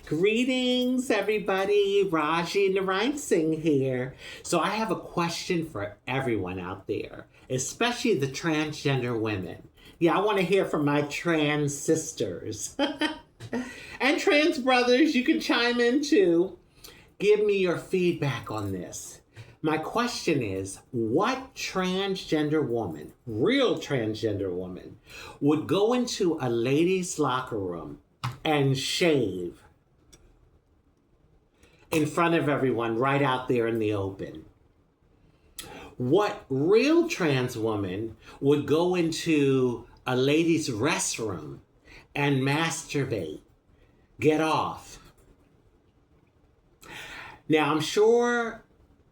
Greetings, everybody. Rajee Narinesingh here. So I have a question for everyone out there, especially the transgender women. Yeah, I want to hear from my trans sisters. And trans brothers, you can chime in too. Give me your feedback on this. My question is, what transgender woman, real transgender woman, would go into a ladies' locker room and shave in front of everyone right out there in the open? What real trans woman would go into a ladies' restroom and masturbate, get off? Now, I'm sure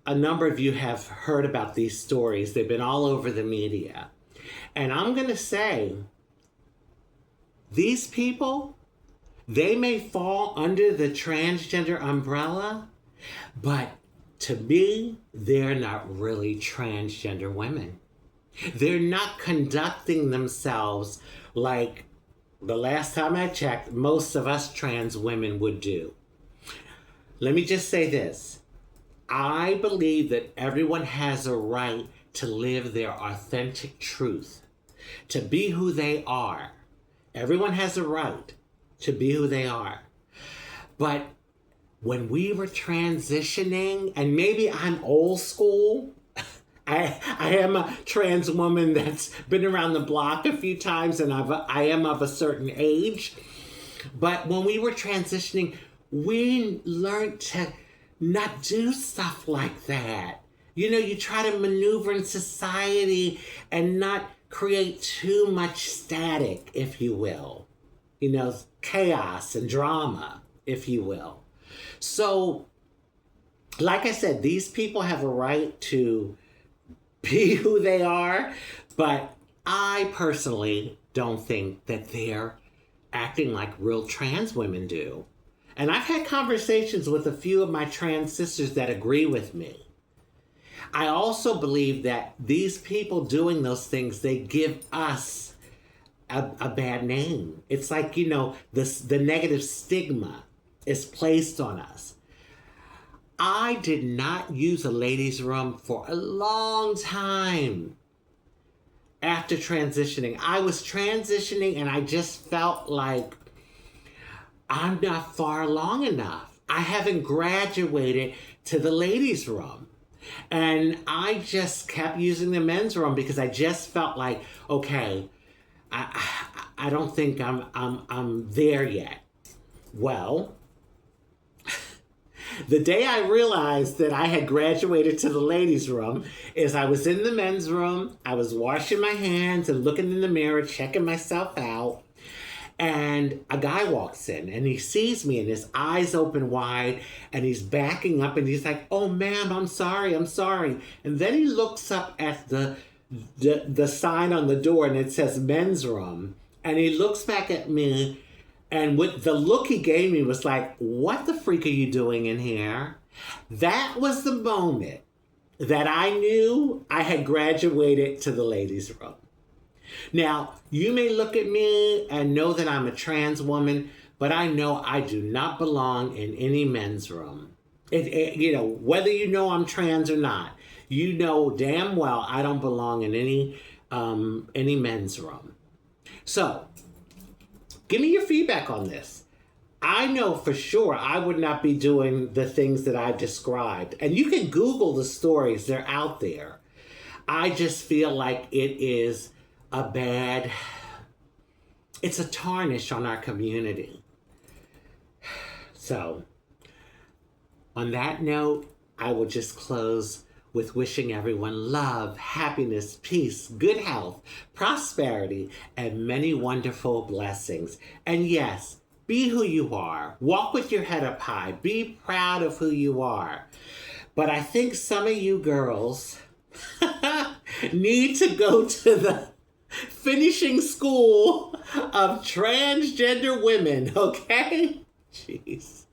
a number of you have heard about these stories. They've been all over the media. And I'm going to say, these people, they may fall under the transgender umbrella, but to me, they're not really transgender women. They're not conducting themselves like the last time I checked, most of us trans women would do. Let me just say this. I believe that everyone has a right to live their authentic truth, to be who they are. Everyone has a right to be who they are. But when we were transitioning, and maybe I'm old school, I am a trans woman that's been around the block a few times, and I am of a certain age. But when we were transitioning, we learned to not do stuff like that. You know, you try to maneuver in society and not create too much static, if you will. You know, chaos and drama, if you will. So, like I said, these people have a right to be who they are, but I personally don't think that they're acting like real trans women do. And I've had conversations with a few of my trans sisters that agree with me. I also believe that these people doing those things, they give us a bad name. It's like, you know, the negative stigma is placed on us. I did not use a ladies' room for a long time after transitioning. I was transitioning and I just felt like I'm not far along enough. I haven't graduated to the ladies' room. And I just kept using the men's room because I just felt like, okay, I don't think I'm there yet. Well, the day I realized that I had graduated to the ladies' room is I was in the men's room. I was washing my hands and looking in the mirror, checking myself out. And a guy walks in and he sees me and his eyes open wide and he's backing up and he's like, "Oh, ma'am, I'm sorry. And then he looks up at the sign on the door and it says men's room. And he looks back at me, and with the look he gave me was like, "What the freak are you doing in here?" That was the moment that I knew I had graduated to the ladies' room. Now, you may look at me and know that I'm a trans woman, but I know I do not belong in any men's room. You know, whether you know I'm trans or not, you know damn well I don't belong in any men's room. So, give me your feedback on this. I know for sure I would not be doing the things that I described. And you can Google the stories, they're out there. I just feel like it is it's a tarnish on our community. So, on that note, I will just close with wishing everyone love, happiness, peace, good health, prosperity, and many wonderful blessings. And yes, be who you are. Walk with your head up high. Be proud of who you are. But I think some of you girls need to go to the finishing school of transgender women, okay? Jeez.